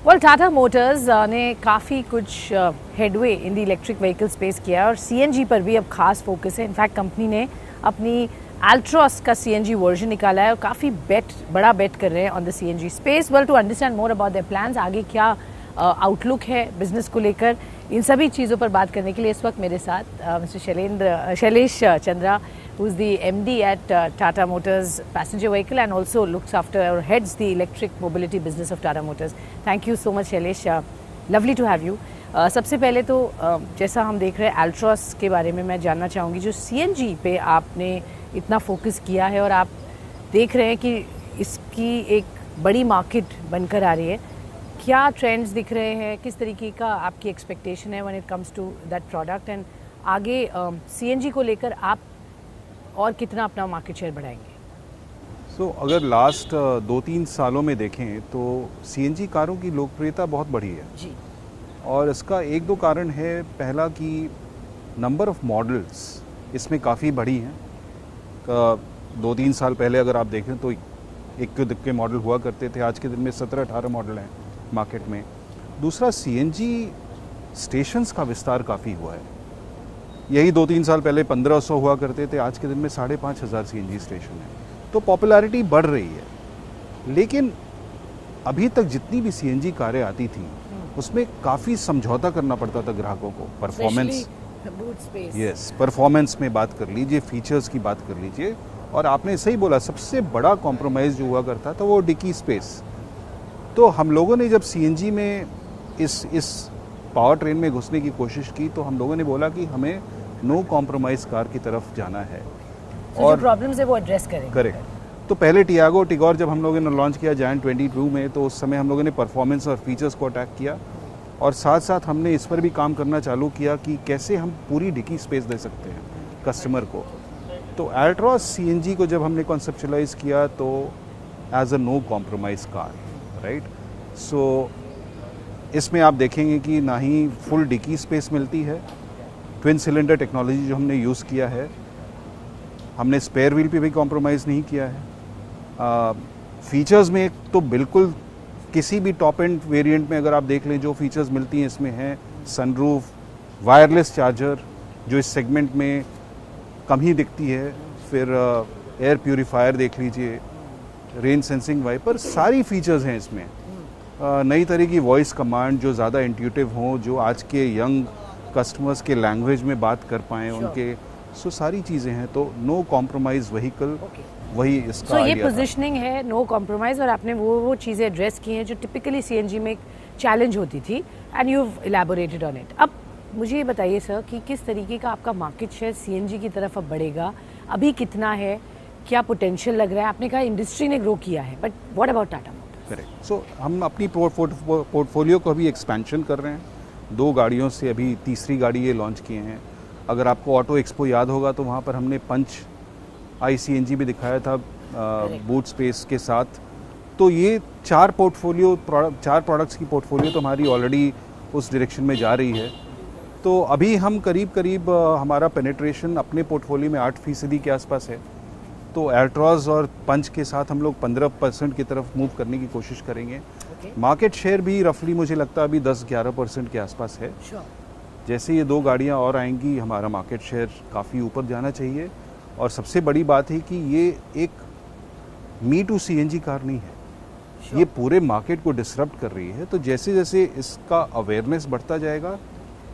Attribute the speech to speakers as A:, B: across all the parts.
A: Well Tata Motors ने काफ़ी कुछ headway in the electric vehicle space किया है और सीएनजी पर भी अब खास फोकस है। इनफैक्ट कंपनी ने अपनी Altroz का सीएनजी वर्जन निकाला है और काफ़ी बड़ा बेट कर रहे हैं on the CNG space. Well to understand more about their plans, आगे क्या आउटलुक है बिजनेस को लेकर, इन सभी चीज़ों पर बात करने के लिए इस वक्त मेरे साथ mister Shailesh Chandra, who is the MD at Tata Motors passenger vehicle and also looks after or heads the electric mobility business of Tata Motors. Thank you so much Shailesh, lovely to have you. सबसे पहले तो जैसा हम देख रहे हैं Altroz के बारे में मैं जानना चाहूँगी, जो CNG पे आपने इतना फोकस किया है और आप देख रहे हैं कि इसकी एक बड़ी मार्केट बनकर आ रही है, क्या ट्रेंड्स दिख रहे हैं, किस तरीके का आपकी एक्सपेक्टेशन है when it comes to that product, and आगे CNG को लेकर आप और कितना अपना मार्केट शेयर बढ़ाएंगे?
B: अगर लास्ट 2-3 सालों में देखें तो सीएनजी कारों की लोकप्रियता बहुत बढ़ी है
A: जी,
B: और इसका 1-2 कारण है। पहला कि नंबर ऑफ मॉडल्स इसमें काफ़ी बढ़ी हैं। 2-3 साल पहले अगर आप देखें तो इक्के दुक्के मॉडल हुआ करते थे, आज के दिन में 17-18 मॉडल हैं मार्केट में। दूसरा, सीएनजी स्टेशंस का विस्तार काफ़ी हुआ है। यही 2-3 साल पहले 1500 हुआ करते थे, आज के दिन में 5500 सीएनजी स्टेशन है। तो पॉपुलैरिटी बढ़ रही है, लेकिन अभी तक जितनी भी सीएनजी कारें आती थी उसमें काफ़ी समझौता करना पड़ता था ग्राहकों को। परफॉर्मेंस, यस, परफॉर्मेंस में बात कर लीजिए, फीचर्स की बात कर लीजिए, और आपने सही बोला, सबसे बड़ा कॉम्प्रोमाइज़ जो हुआ करता था वो डिक्की स्पेस। तो हम लोगों ने जब सीएनजी में इस पावर ट्रेन में घुसने की कोशिश की तो हम लोगों ने बोला कि हमें नो कॉम्प्रोमाइज़ कार की तरफ जाना है
A: और जो प्रॉब्लम्स है वो एड्रेस करेंगे।
B: करेक्ट। तो पहले टिगोर जब हम लोगों ने लॉन्च किया जैन 22 में, तो उस समय हम लोगों ने परफॉर्मेंस और फीचर्स को अटैक किया, और साथ साथ हमने इस पर भी काम करना चालू किया कि कैसे हम पूरी डिक्की स्पेस दे सकते हैं कस्टमर को। तो Altroz सीएनजी को जब हमने कॉन्सेप्चुलाइज़ किया तो as a no compromise car, right. So इसमें आप देखेंगे कि ना ही फुल डिक्की स्पेस मिलती है, ट्विन सिलेंडर टेक्नोलॉजी जो हमने यूज़ किया है, हमने स्पेयर व्हील पे भी कॉम्प्रोमाइज़ नहीं किया है। फीचर्स में तो बिल्कुल किसी भी टॉप एंड वेरिएंट में अगर आप देख लें जो फीचर्स मिलती हैं इसमें हैं सनरूफ, वायरलेस चार्जर जो इस सेगमेंट में कम ही दिखती है, फिर एयर प्यूरीफायर देख लीजिए, रेन सेंसिंग वाइपर, सारी फीचर्स हैं इसमें। नई तरह की वॉइस कमांड जो ज़्यादा इंट्यूटिव हों, जो आज के यंग कस्टमर्स के लैंग्वेज में बात कर पाएँ उनके, सो सारी चीज़ें हैं। तो नो कॉम्प्रोमाइज़ व्हीकल, वही इसका
A: ये पोजीशनिंग है, नो कॉम्प्रोमाइज़, और आपने वो चीज़ें एड्रेस की हैं जो टिपिकली सीएनजी में एक चैलेंज होती थी, and you have elaborated on it. अब मुझे ये बताइए सर कि किस तरीके का आपका मार्केट शेयर सीएनजी की तरफ अब बढ़ेगा, अभी कितना है, क्या पोटेंशियल लग रहा है? आपने कहा इंडस्ट्री ने ग्रो किया है, but what about Tata Motors?
B: Correct. So हम अपनी पोर्टफोलियो को अभी एक्सपेंशन कर रहे हैं। 2 गाड़ियों से अभी तीसरी गाड़ी ये लॉन्च किए हैं। अगर आपको ऑटो एक्सपो याद होगा तो वहाँ पर हमने पंच ICNG भी दिखाया था बूट स्पेस के साथ। तो ये 4 प्रोडक्ट्स की पोर्टफोलियो तो हमारी ऑलरेडी उस डायरेक्शन में जा रही है। तो अभी हम करीब हमारा पेनिट्रेशन अपने पोर्टफोलियो में 8% के आसपास है। तो Altroz और पंच के साथ हम लोग 15% की तरफ मूव करने की कोशिश करेंगे। मार्केट शेयर भी रफली मुझे लगता है अभी 10-11% के आसपास है। जैसे ये 2 गाड़ियाँ और आएंगी हमारा मार्केट शेयर काफ़ी ऊपर जाना चाहिए। और सबसे बड़ी बात है कि ये एक मी टू सीएनजी कार नहीं है, ये पूरे मार्केट को डिसरप्ट कर रही है। तो जैसे जैसे इसका अवेयरनेस बढ़ता जाएगा,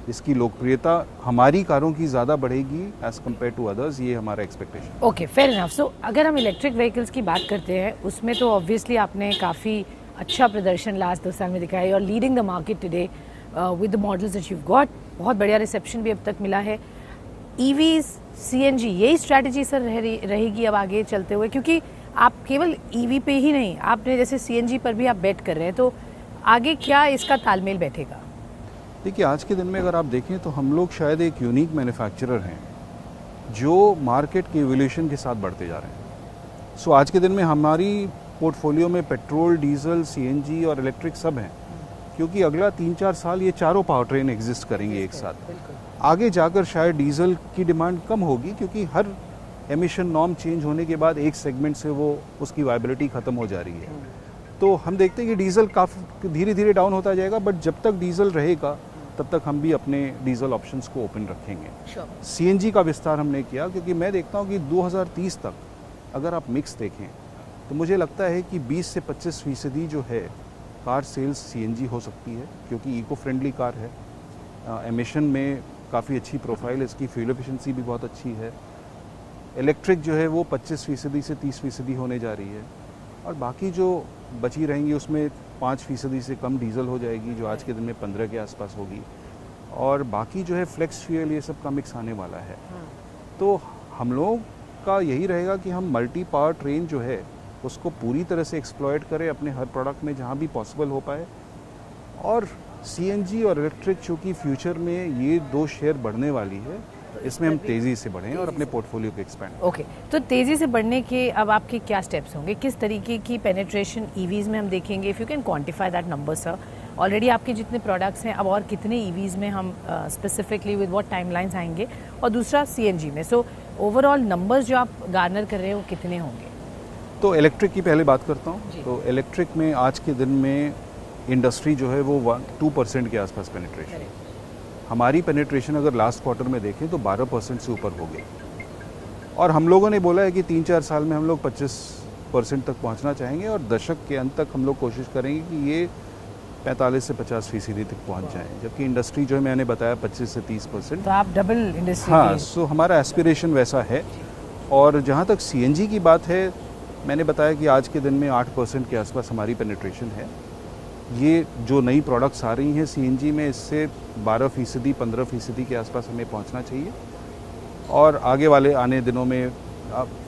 B: इसकी लोकप्रियता हमारी कारों की ज़्यादा बढ़ेगी एज कम्पेयर टू अदर्स, ये हमारा expectation.
A: Okay, fair enough. So अगर हम इलेक्ट्रिक व्हीकल्स की बात करते हैं उसमें तो ऑब्वियसली आपने काफ़ी अच्छा प्रदर्शन लास्ट 2 साल में दिखाया है और leading the market today with the models that you got. बहुत बढ़िया रिसेप्शन भी अब तक मिला है। EVs, CNG, यही स्ट्रैटेजी सर रहेगी अब आगे चलते हुए, क्योंकि आप केवल EV पे ही नहीं, आपने जैसे CNG पर भी आप बेट कर रहे हैं, तो आगे क्या इसका तालमेल बैठेगा?
B: देखिए, आज के दिन में अगर आप देखें तो हम लोग शायद एक यूनिक मैन्युफैक्चरर हैं जो मार्केट के इवोल्यूशन के साथ बढ़ते जा रहे हैं। सो आज के दिन में हमारी पोर्टफोलियो में पेट्रोल, डीजल, CNG और इलेक्ट्रिक सब हैं, क्योंकि अगला 3-4 साल ये चारों पावर ट्रेन एग्जिस्ट करेंगे एक साथ। आगे जाकर शायद डीजल की डिमांड कम होगी, क्योंकि हर एमिशन नॉर्म चेंज होने के बाद एक सेगमेंट से वो उसकी वायबिलिटी ख़त्म हो जा रही है। तो हम देखते हैं कि डीजल काफ़ी धीरे धीरे डाउन होता जाएगा, बट जब तक डीजल रहेगा तब तक हम भी अपने डीजल ऑप्शंस को ओपन रखेंगे। सीएनजी का विस्तार हमने किया क्योंकि मैं देखता हूँ कि 2030 तक अगर आप मिक्स देखें तो मुझे लगता है कि 20 से 25% जो है कार सेल्स सीएनजी हो सकती है, क्योंकि इको फ्रेंडली कार है, एमिशन में काफ़ी अच्छी प्रोफाइल, इसकी फ्यूल एफिशिएंसी भी बहुत अच्छी है। इलेक्ट्रिक जो है वो 25% से 30% होने जा रही है, और बाकी जो बची रहेंगी उसमें 5% से कम डीजल हो जाएगी, जो आज के दिन में 15 के आसपास होगी, और बाकी जो है फ्लेक्स फ्यूल ये सब का मिक्स आने वाला है। तो हम लोग का यही रहेगा कि हम मल्टी पावर ट्रेन जो है उसको पूरी तरह से एक्सप्लॉयट करें अपने हर प्रोडक्ट में जहाँ भी पॉसिबल हो पाए, और सीएनजी और इलेक्ट्रिक चूँकि फ्यूचर में ये दो शेयर बढ़ने वाली है, इसमें हम तेज़ी से बढ़ें और अपने पोर्टफोलियो को एक्सपैंड।
A: ओके, तो तेज़ी से बढ़ने के अब आपके क्या स्टेप्स होंगे, किस तरीके की पेनिट्रेशन ईवीज़ में हम देखेंगे, if you can quantify that number sir. Already आपके जितने प्रोडक्ट्स हैं, अब और कितने ईवीज़ में हम स्पेसिफिकली विद व्हाट टाइमलाइंस आएंगे, और दूसरा सीएनजी में। सो ओवरऑल नंबर्स जो आप गार्नर कर रहे हैं वो कितने होंगे?
B: तो इलेक्ट्रिक की पहले बात करता हूँ। तो इलेक्ट्रिक में आज के दिन में इंडस्ट्री जो है वो 2% के आसपास पेनिट्रेशन, हमारी पेनिट्रेशन अगर लास्ट क्वार्टर में देखें तो 12% से ऊपर हो गई, और हम लोगों ने बोला है कि 3-4 साल में हम लोग 25% तक पहुंचना चाहेंगे, और दशक के अंत तक हम लोग कोशिश करेंगे कि ये 45 से 50% तक पहुंच जाए, जबकि इंडस्ट्री जो है मैंने बताया 25 से 30%।
A: तो आप डबल इंडस्ट्री।
B: हाँ, सो हमारा एस्पिरेशन वैसा है। और जहाँ तक सीएनजी की बात है, मैंने बताया कि आज के दिन में 8% के आसपास हमारी पेनिट्रेशन है। ये जो नई प्रोडक्ट्स आ रही हैं सीएनजी में, इससे 12%, 15% के आसपास हमें पहुंचना चाहिए, और आगे वाले आने दिनों में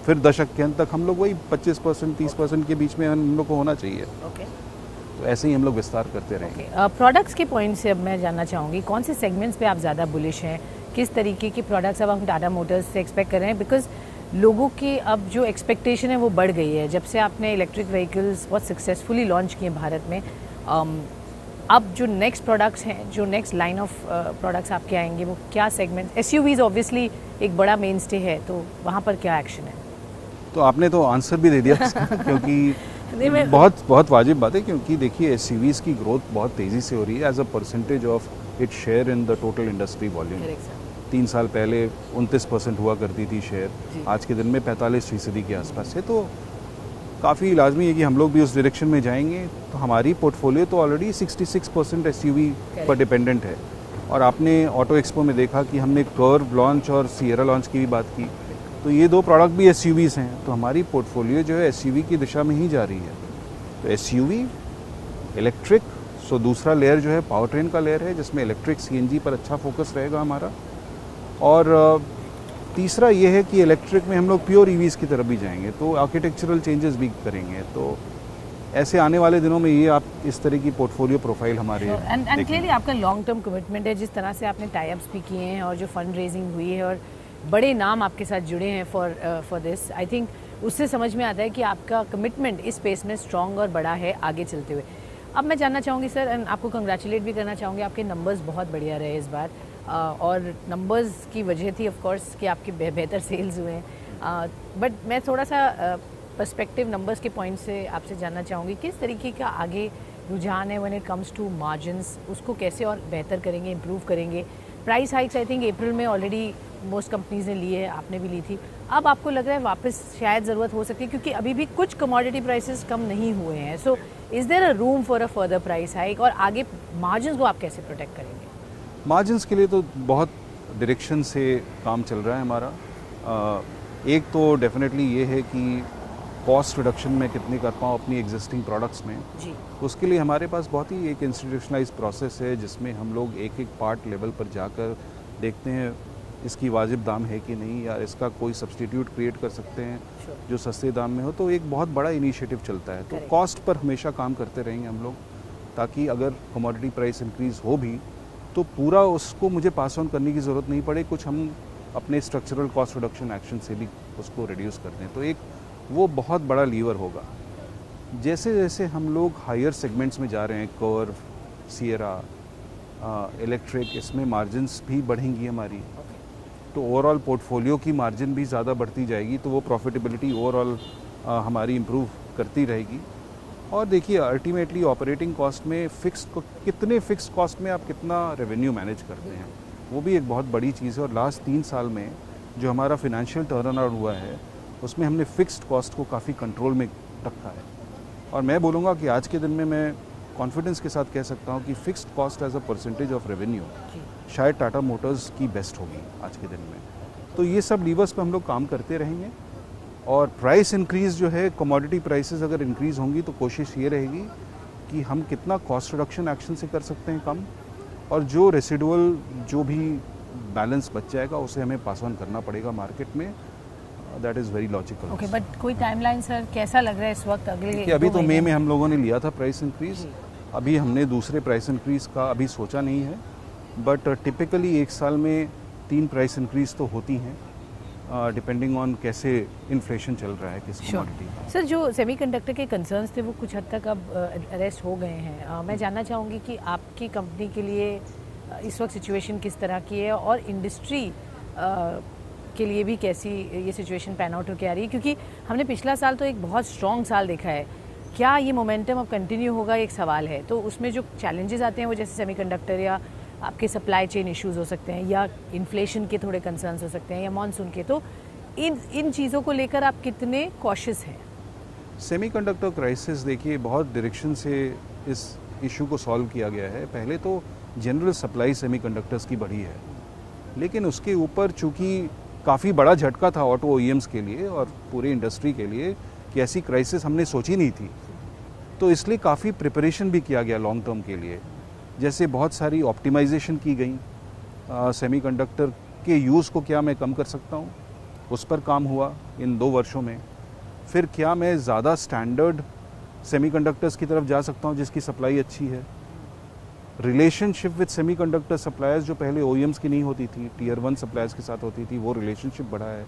B: फिर दशक के अंत तक हम लोग वही 25%, 30% के बीच में हम लोग को होना चाहिए। तो ऐसे ही हम लोग विस्तार करते रहेंगे।
A: प्रोडक्ट्स के पॉइंट से अब मैं जानना चाहूँगी, कौन से सेगमेंट्स पे आप ज़्यादा बुलिश हैं, किस तरीके के प्रोडक्ट्स अब हम टाटा मोटर्स से एक्सपेक्ट कर रहे हैं? बिकॉज लोगों की अब जो एक्सपेक्टेशन है वो बढ़ गई है जब से आपने इलेक्ट्रिक व्हीकल्स बहुत सक्सेसफुली लॉन्च किए भारत में। अब जो नेक्स्ट प्रोडक्ट्स हैं, जो नेक्स्ट लाइन ऑफ प्रोडक्ट्स आपके आएंगे, वो क्या सेगमेंट? एसयूवीज ऑब्वियसली एक बड़ा मेन स्टे है, तो वहाँ पर क्या एक्शन है?
B: तो आपने तो आंसर भी दे दिया क्योंकि बहुत वाजिब बात है, क्योंकि देखिए एसयूवीज की ग्रोथ बहुत तेज़ी से हो रही है as a percentage of it share in the total industry volume. 3 साल पहले 29% हुआ करती थी शेयर, आज के दिन में 45% के आसपास है। तो काफ़ी लाजमी है कि हम लोग भी उस डायरेक्शन में जाएंगे। तो हमारी पोर्टफोलियो तो ऑलरेडी 66% एसयूवी पर डिपेंडेंट है, और आपने ऑटो एक्सपो में देखा कि हमने कर्व लॉन्च और सियरा लॉन्च की भी बात की, तो ये 2 प्रोडक्ट भी एसयूवीज़ हैं। तो हमारी पोर्टफोलियो जो है एसयूवी की दिशा में ही जा रही है। तो एसयूवी, इलेक्ट्रिक, सो दूसरा लेयर जो है पावर ट्रेन का लेयर है, जिसमें इलेक्ट्रिक सीएनजी पर अच्छा फोकस रहेगा हमारा, और तीसरा ये है कि इलेक्ट्रिक में हम लोग प्योर ईवीज़ की तरफ भी जाएंगे, तो आर्किटेक्चरल चेंजेस भी करेंगे। तो ऐसे आने वाले दिनों में ये आप इस तरह की पोर्टफोलियो प्रोफाइल हमारे
A: एंड क्लियरली आपका लॉन्ग टर्म कमिटमेंट है, जिस तरह से आपने टाई अप्स भी किए हैं और जो फंड रेजिंग हुई है और बड़े नाम आपके साथ जुड़े हैं फॉर दिस, आई थिंक उससे समझ में आता है कि आपका कमिटमेंट इस स्पेस में स्ट्रॉन्ग और बड़ा है आगे चलते हुए। अब मैं जानना चाहूँगी सर, एंड आपको कंग्रेचुलेट भी करना चाहूँगी, आपके नंबर्स बहुत बढ़िया रहे इस बार, और नंबर्स की वजह थी ऑफ कोर्स कि आपके बेहतर सेल्स हुए हैं, बट मैं थोड़ा सा पर्सपेक्टिव नंबर्स के पॉइंट से आपसे जानना चाहूँगी, किस तरीके का आगे रुझान है when it comes to margins, उसको कैसे और बेहतर करेंगे, इम्प्रूव करेंगे? Price hikes I think April में ऑलरेडी मोस्ट कंपनीज ने ली है, आपने भी ली थी, अब आपको लग रहा है वापस शायद ज़रूरत हो सकती है, क्योंकि अभी भी कुछ कमोडिटी प्राइसेस कम नहीं हुए हैं। So is there a room for a further price hike, और आगे मार्जिन्स को आप कैसे प्रोटेक्ट करेंगे?
B: मार्जिन्स के लिए तो बहुत डायरेक्शन से काम चल रहा है हमारा। एक तो डेफिनेटली ये है कि कॉस्ट रिडक्शन में कितनी कर पाऊँ अपनी एग्जिस्टिंग प्रोडक्ट्स में जी। उसके लिए हमारे पास बहुत ही एक इंस्टीट्यूशनलाइज प्रोसेस है, जिसमें हम लोग एक एक पार्ट लेवल पर जाकर देखते हैं इसकी वाजिब दाम है कि नहीं, या इसका कोई सब्स्टिट्यूट क्रिएट कर सकते हैं जो सस्ते दाम में हो। तो एक बहुत बड़ा इनिशिएटिव चलता है। तो कॉस्ट पर हमेशा काम करते रहेंगे हम लोग, ताकि अगर कमोडिटी प्राइस इंक्रीज़ हो भी तो पूरा उसको मुझे पास ऑन करने की ज़रूरत नहीं पड़े, कुछ हम अपने स्ट्रक्चरल कॉस्ट रिडक्शन एक्शन से भी उसको रिड्यूस कर दें। तो एक वो बहुत बड़ा लीवर होगा। जैसे जैसे हम लोग हायर सेगमेंट्स में जा रहे हैं, कर्व, सियरा, इलेक्ट्रिक, इसमें मार्जिन्स भी बढ़ेंगी हमारी, तो ओवरऑल पोर्टफोलियो की मार्जिन भी ज़्यादा बढ़ती जाएगी, तो वो प्रॉफिटेबिलिटी ओवरऑल हमारी इम्प्रूव करती रहेगी। और देखिए अल्टीमेटली ऑपरेटिंग कॉस्ट में कितने फिक्स्ड कॉस्ट में आप कितना रेवेन्यू मैनेज करते हैं, वो भी एक बहुत बड़ी चीज़ है। और लास्ट 3 साल में जो हमारा फिनेंशियल टर्न अराउंड हुआ है उसमें हमने फिक्स्ड कॉस्ट को काफ़ी कंट्रोल में रखा है। और मैं बोलूँगा कि आज के दिन में मैं कॉन्फिडेंस के साथ कह सकता हूँ कि fixed cost as a percentage of revenue शायद टाटा मोटर्स की बेस्ट होगी आज के दिन में। तो ये सब लीवर्स पे हम लोग काम करते रहेंगे। और प्राइस इंक्रीज़ जो है, कमोडिटी प्राइसेस अगर इंक्रीज़ होंगी तो कोशिश ये रहेगी कि हम कितना कॉस्ट रिडक्शन एक्शन से कर सकते हैं कम, और जो रेसिडुअल जो भी बैलेंस बच जाएगा उसे हमें पास ऑन करना पड़ेगा मार्केट में। That is very logical.
A: Okay, but कोई टाइमलाइन सर कैसा लग रहा है इस वक्त अगले?
B: अभी तो मई में हम लोगों ने लिया था प्राइस इंक्रीज़, अभी हमने दूसरे प्राइस इंक्रीज़ का अभी सोचा नहीं है, बट टिपिकली 1 साल में 3 प्राइस इंक्रीज़ तो होती हैं, डिपेंडिंग ऑन कैसे इन्फ्लेशन चल रहा है किस कमोडिटी का।
A: सर, जो सेमीकंडक्टर के कंसर्न्स थे वो कुछ हद तक अब अरेस्ट हो गए हैं। मैं जानना चाहूँगी कि आपकी कंपनी के लिए इस वक्त सिचुएशन किस तरह की है और इंडस्ट्री के लिए भी कैसी ये सिचुएशन पैन आउट होकर आ रही है, क्योंकि हमने पिछला साल तो एक बहुत स्ट्रॉन्ग साल देखा है। क्या ये मोमेंटम अब कंटिन्यू होगा, एक सवाल है। तो उसमें जो चैलेंजेस आते हैं वो जैसे सेमीकंडक्टर या आपके सप्लाई चेन इश्यूज हो सकते हैं, या इन्फ्लेशन के थोड़े कंसर्न्स हो सकते हैं, या मॉनसून के, तो इन चीज़ों को लेकर आप कितने कॉशियस हैं?
B: सेमीकंडक्टर क्राइसिस देखिए बहुत डायरेक्शन से इस इशू को सॉल्व किया गया है। पहले तो जनरल सप्लाई सेमीकंडक्टर्स की बढ़ी है, लेकिन उसके ऊपर चूँकि काफ़ी बड़ा झटका था ऑटो ओईएम्स के लिए और पूरे इंडस्ट्री के लिए कि ऐसी क्राइसिस हमने सोची नहीं थी, तो इसलिए काफ़ी प्रिपरेशन भी किया गया लॉन्ग टर्म के लिए। जैसे बहुत सारी ऑप्टिमाइजेशन की गई, सेमीकंडक्टर के यूज़ को क्या मैं कम कर सकता हूँ, उस पर काम हुआ इन 2 वर्षों में। फिर क्या मैं ज़्यादा स्टैंडर्ड सेमीकंडक्टर्स की तरफ जा सकता हूँ जिसकी सप्लाई अच्छी है। रिलेशनशिप विद सेमीकंडक्टर सप्लायर्स जो पहले ओईएम्स की नहीं होती थी, टीयर 1 सप्लायर्स के साथ होती थी, वो रिलेशनशिप बढ़ा है।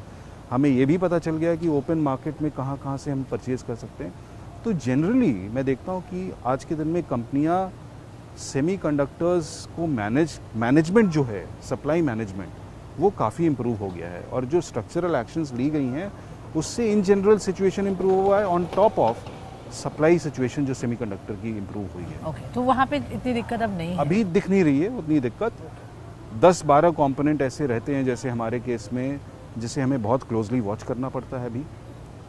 B: हमें ये भी पता चल गया कि ओपन मार्केट में कहाँ कहाँ से हम परचेज़ कर सकते हैं। तो जनरली मैं देखता हूँ कि आज के दिन में कंपनियाँ सेमीकंडक्टर्स को मैनेजमेंट जो है, सप्लाई मैनेजमेंट, वो काफ़ी इम्प्रूव हो गया है। और जो स्ट्रक्चरल एक्शंस ली गई हैं उससे इन जनरल सिचुएशन इम्प्रूव हुआ है, on top of supply situation जो सेमीकंडक्टर की इम्प्रूव हुई है।
A: ओके, तो वहाँ पे इतनी दिक्कत अब नहीं है?
B: अभी दिख नहीं रही है उतनी दिक्कत। 10-12 कंपोनेंट ऐसे रहते हैं जैसे हमारे केस में, जिसे हमें बहुत क्लोजली वॉच करना पड़ता है अभी,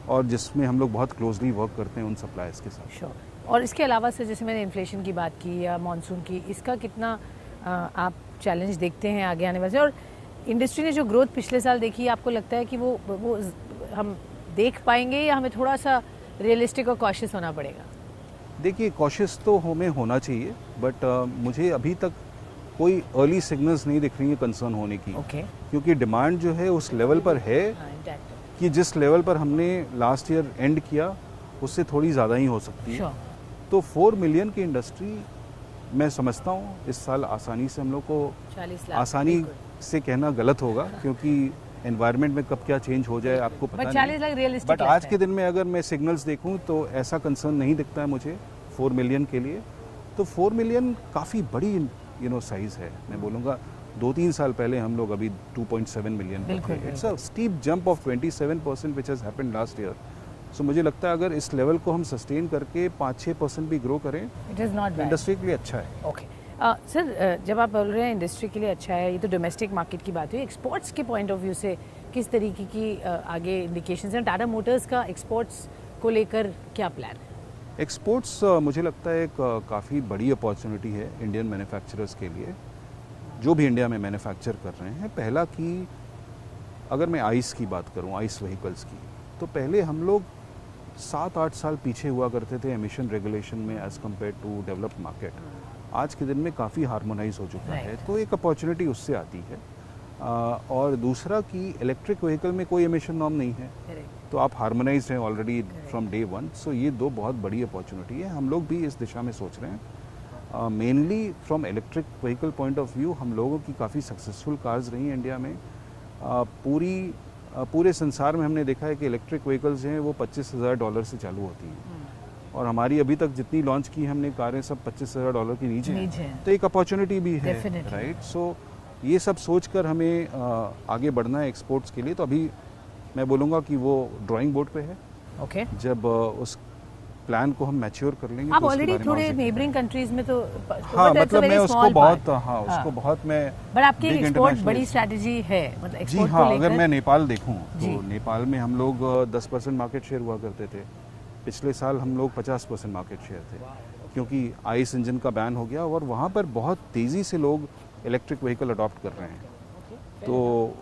B: और जिसमें हम लोग बहुत क्लोजली वर्क करते हैं उन सप्लायर्स के साथ।
A: श्योर। और इसके अलावा से जैसे मैंने इन्फ्लेशन की बात की या मॉनसून की, इसका कितना आप चैलेंज देखते हैं आगे आने वाले? और इंडस्ट्री ने जो ग्रोथ पिछले साल देखी, आपको लगता है कि वो हम देख पाएंगे या हमें थोड़ा सा रियलिस्टिक और कॉशियस होना पड़ेगा?
B: देखिए कॉशियस तो हमें होना चाहिए, बट मुझे अभी तक कोई अर्ली सिग्नल्स नहीं दिख रही है कंसर्न होने की। क्योंकि डिमांड जो है उस लेवल पर है कि जिस लेवल पर हमने लास्ट ईयर एंड किया उससे थोड़ी ज़्यादा ही हो सकती है। तो 4 मिलियन की इंडस्ट्री मैं समझता हूँ इस साल आसानी से हम लोग को,
A: 40 लाख
B: आसानी से कहना गलत होगा क्योंकि एनवायरनमेंट में कब क्या चेंज हो जाए आपको पता नहीं।
A: 40 लाख रियलिस्टिक।
B: बट आज के दिन में अगर मैं सिग्नल्स देखूं तो ऐसा कंसर्न नहीं दिखता है मुझे 4 मिलियन के लिए। तो 4 मिलियन काफ़ी बड़ी साइज़ है। मैं बोलूँगा 2-3 साल पहले हम लोग अभी 2.7 मिलियन पे थे। It's a steep jump of 27% which has happened last year. So मुझे लगता है अगर इस लेवल को हम सस्टेन करके 5-6% भी ग्रो करें,
A: it is not bad,
B: industry के लिए अच्छा है।
A: ओके सर, जब आप बोल रहे हैं इंडस्ट्री के लिए अच्छा है, ये तो डोमेस्टिक मार्केट की बात हुई। एक्सपोर्ट्स के पॉइंट ऑफ व्यू से किस तरीके की आगे इंडिकेशंस हैं? टाटा मोटर्स का एक्सपोर्ट्स को लेकर क्या प्लान है?
B: एक्सपोर्ट्स मुझे लगता है एक काफ़ी बड़ी अपॉर्चुनिटी है इंडियन मैन्युफैक्चरर्स के लिए, जो भी इंडिया में मैन्युफैक्चर कर रहे हैं। पहला कि अगर मैं आइस की बात करूं, आइस व्हीकल्स की, तो पहले हम लोग 7-8 साल पीछे हुआ करते थे एमिशन रेगुलेशन में as compare to developed market. आज के दिन में काफ़ी हार्मोनाइज हो चुका है, तो एक अपॉर्चुनिटी उससे आती है। और दूसरा कि इलेक्ट्रिक व्हीकल में कोई एमिशन नॉर्म नहीं है, तो आप हार्मोनाइज्ड हैं ऑलरेडी फ्रॉम डे 1। सो ये 2 बहुत बड़ी अपॉर्चुनिटी है। हम लोग भी इस दिशा में सोच रहे हैं। Mainly from electric vehicle point of view हम लोगों की काफ़ी सक्सेसफुल कार्स रही हैं इंडिया में। पूरे संसार में हमने देखा है कि इलेक्ट्रिक व्हीकल्स हैं वो $25,000 से चालू होती हैं, और हमारी अभी तक जितनी लॉन्च की हमने कारें सब $25,000 की नीचे हैं। तो एक अपॉर्चुनिटी भी है, राइट? सो ये सब सोचकर हमें आगे बढ़ना है एक्सपोर्ट्स के लिए। तो अभी मैं बोलूँगा कि वो ड्राइंग बोर्ड पे है।
A: ओके।
B: जब प्लान को हम मैच्योर कर लेंगे।
A: आप
B: तो उसके
A: ऑलरेडी
B: बारे में
A: थोड़े
B: और
A: नेबरिंग कंट्रीज में तो
B: हाँ, मतलब मैं उसको बहुत उसको बहुत मैं
A: बट आपकी एक्सपोर्ट बड़ी स्ट्रेटजी है, मतलब
B: जी हाँ। अगर मैं नेपाल देखूं तो नेपाल में हम लोग 10% मार्केट शेयर हुआ करते थे। पिछले साल हम लोग 50% मार्केट शेयर थे, क्योंकि आइस इंजन का बैन हो गया और वहाँ पर बहुत तेज़ी से लोग इलेक्ट्रिक व्हीकल अडॉप्ट कर रहे हैं, तो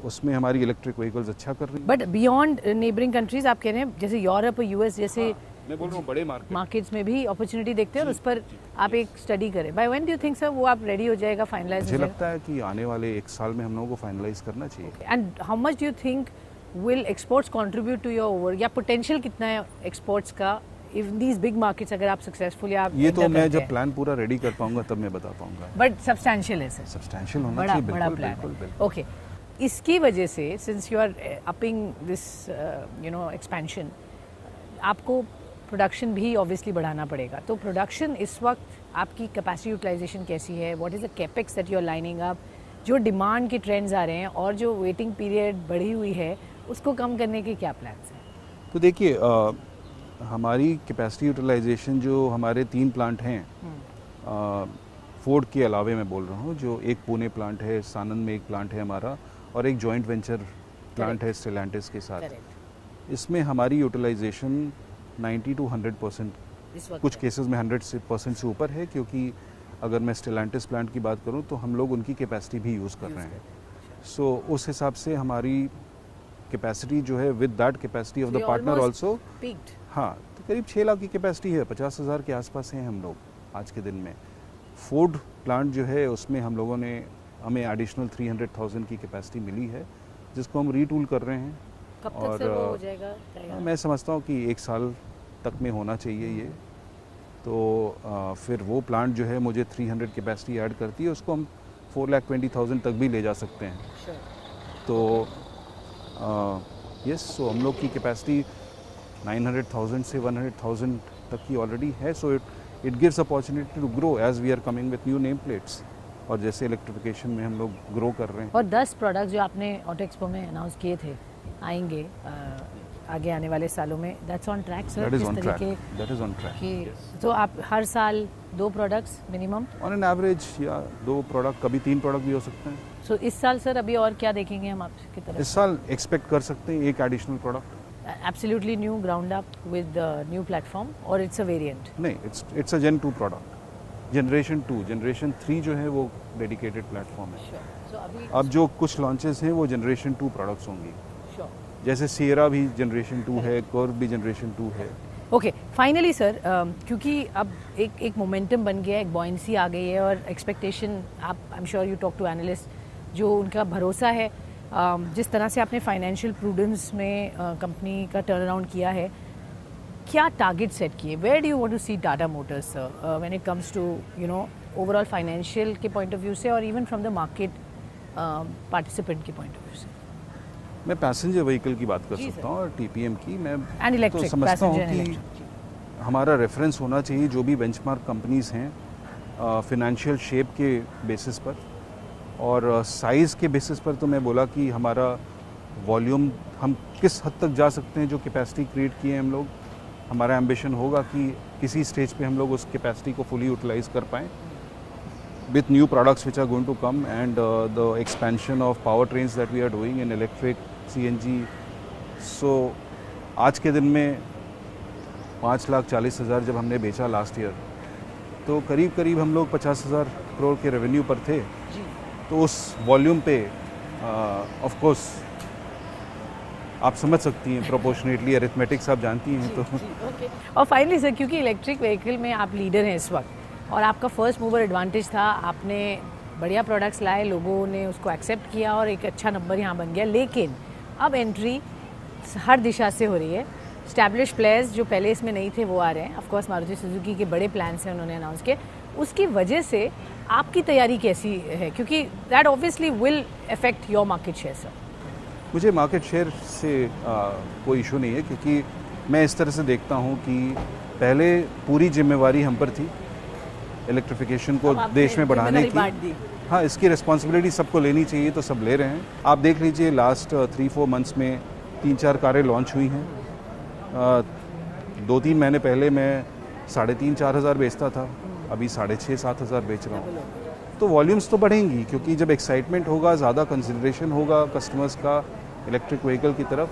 B: उसमें हमारी इलेक्ट्रिक व्हीकल्स अच्छा कर रही हैं।
A: बट बियॉन्ड नेबरिंग कंट्रीज आप कह रहे हैं, जैसे यूरोप और यूएस जैसे
B: मैं बोल रहा हूँ बड़े
A: मार्केट्स में भी अपॉर्चुनिटी देखते हैं और उस पर आप एक स्टडी करें। By when do you think sir वो आप रेडी हो जाएगा, फाइनलाइज?
B: मुझे लगता है कि आने वाले 1 साल में हम लोगों को फाइनलाइज करना चाहिए।
A: And how much do you think will exports contribute to your over, या पोटेंशियल कितना है एक्सपोर्ट्स का इन दीज बिग मार्केट्स, अगर आप सक्सेसफुली आप
B: ये तो मैं जब प्लान पूरा रेडी कर पाऊंगा तब मैं बता पाऊंगा।
A: बट सब्सटेंशियल है सर,
B: सब्सटेंशियल होना चाहिए, बिल्कुल बिल्कुल।
A: ओके, इसकी वजह से since you are upping this you know expansion, आपको प्रोडक्शन भी ऑब्वियसली बढ़ाना पड़ेगा। तो प्रोडक्शन इस वक्त आपकी कैपेसिटी यूटिलाइजेशन कैसी है? What is the capex that you are lining up? जो डिमांड के ट्रेंड्स आ रहे हैं और जो वेटिंग पीरियड बढ़ी हुई है, उसको कम करने के क्या प्लान्स हैं?
B: तो देखिए, हमारी कैपेसिटी यूटिलाइजेशन जो हमारे 3 प्लांट हैं, फोर्ड के अलावे मैं बोल रहा हूँ, जो एक पुणे प्लांट है, सानंद में एक प्लांट है हमारा, और एक जॉइंट वेंचर प्लांट है स्टेलेंटिस के साथ। इसमें हमारी यूटिलाइजेशन 90 to 100%, कुछ केसेस में 100% से ऊपर है, क्योंकि अगर मैं स्टेलेंटिस प्लांट की बात करूं तो हम लोग उनकी कैपेसिटी भी यूज़ कर रहे हैं। सो उस हिसाब से हमारी कैपेसिटी जो है with that capacity of the partner also, हाँ, तो करीब 6 लाख की कैपेसिटी है, 50,000 के आसपास हैं हम लोग आज के दिन में। फोर्ड प्लांट जो है उसमें हम लोगों ने हमें एडिशनल 300,000 की कैपेसिटी मिली है, जिसको हम रीटूल कर रहे हैं।
A: कब तक सर वो हो जाएगा?
B: मैं समझता हूँ कि 1 साल तक में होना चाहिए ये। तो फिर वो प्लांट जो है मुझे 300 कैपेसिटी ऐड करती है, उसको हम 4,20,000 तक भी ले जा सकते हैं। तो यस, सो हम लोग की कैपेसिटी 900,000 से 100,000 तक की ऑलरेडी है। So it gives opportunity to grow as we are coming with new nameplates, और जैसे इलेक्ट्रिफिकेशन में हम लोग ग्रो कर रहे हैं।
A: और 10 प्रोडक्ट्स जो आपने ऑटो एक्सपो में अनाउंस किए थे आएंगे आगे आने वाले सालों में, that's on track sir?
B: That is on track, that is on track.
A: तो आप हर साल 2 products minimum
B: on an average, या 2 प्रोडक्ट, कभी 3 प्रोडक्ट भी हो सकते हैं।
A: सो इस साल सर अभी और क्या देखेंगे हम आपकी तरफ?
B: इस साल एक्सपेक्ट कर सकते हैं 1 additional product.
A: Absolutely new ground up with new platform, or it's a variant?
B: नहीं, it's a Gen 2 product, generation 2, generation 3 जो है वो डेडिकेटेड प्लेटफॉर्म है।
A: Sure. So
B: अब जो कुछ लॉन्चेस हैं वो जनरेशन 2 प्रोडक्ट्स होंगी।
A: Sure.
B: जैसे सियरा भी जनरेशन 2 है, कर्व भी जनरेशन 2 है।
A: ओके, फाइनली सर, क्योंकि अब एक मोमेंटम बन गया है, एक बॉयंसी आ गई है, और एक्सपेक्टेशन, आप I am sure you talk to analyst, जो उनका भरोसा है, जिस तरह से आपने फाइनेंशियल प्रूडेंस में कंपनी का टर्न अराउंड किया है, क्या टारगेट सेट किए? Where do you want to see Tata Motors sir when it comes to you know overall financial के पॉइंट ऑफ व्यू से, और even from the market participant के पॉइंट ऑफ व्यू से?
B: मैं पैसेंजर व्हीकल की बात कर सकता हूँ और टीपीएम की। मैं तो समझता हूँ कि हमारा रेफरेंस होना चाहिए जो भी बेंचमार्क कंपनीज हैं, फिनेंशियल शेप के बेसिस पर और साइज़ के बेसिस पर। तो मैं बोला कि हमारा वॉल्यूम, हम किस हद तक जा सकते हैं, जो कैपेसिटी क्रिएट की है हम लोग, हमारा एम्बिशन होगा कि किसी स्टेज पे हम लोग उस कैपेसिटी को फुली यूटिलाइज कर पाएँ with new products which are going to come, and the expansion of powertrains that we are doing in electric, CNG. So आज के दिन में 5,40,000 जब हमने बेचा लास्ट ईयर, तो करीब करीब हम लोग 50,000 करोड़ के रेवेन्यू पर थे। तो उस वॉल्यूम पे ऑफ कोर्स आप समझ सकती हैं, प्रोपोर्शनेटली अरिथमेटिक्स आप जानती हैं। तो
A: और फाइनली सर, क्योंकि इलेक्ट्रिक व्हीकल में आप लीडर हैं इस वक्त और आपका फर्स्ट मूवर एडवांटेज था, आपने बढ़िया प्रोडक्ट्स लाए, लोगों ने उसको एक्सेप्ट किया और एक अच्छा नंबर यहाँ बन गया। लेकिन अब एंट्री हर दिशा से हो रही है, स्टैब्लिश प्लेयर्स जो पहले इसमें नहीं थे वो आ रहे हैं। ऑफ कोर्स मारुति सुजुकी के बड़े प्लान्स हैं, उन्होंने अनाउंस किए। उसकी वजह से आपकी तैयारी कैसी है, क्योंकि that obviously will affect your market share sir?
B: मुझे मार्केट शेयर से कोई इशू नहीं है, क्योंकि मैं इस तरह से देखता हूँ कि पहले पूरी जिम्मेवारी हम पर थी इलेक्ट्रिफिकेशन को देश में बढ़ाने की। हाँ, इसकी रिस्पॉन्सिबिलिटी सबको लेनी चाहिए, तो सब ले रहे हैं। आप देख लीजिए लास्ट 3-4 मंथ्स में 3-4 कारें लॉन्च हुई हैं। 2-3 महीने पहले मैं 3,500-4 हज़ार बेचता था, अभी 6,500-7 हज़ार बेच रहा हूँ। तो वॉल्यूम्स तो बढ़ेंगी क्योंकि जब एक्साइटमेंट होगा, ज़्यादा कंसिडरेशन होगा कस्टमर्स का इलेक्ट्रिक व्हीकल की तरफ,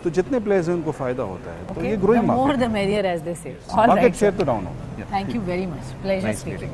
B: तो जितने प्लेयर्स हैं उनको फ़ायदा होता है। तो ये growing
A: more
B: market,
A: the merrier as they say.
B: Market share तो डाउन होगा।
A: Thank you very much, pleasure speaking.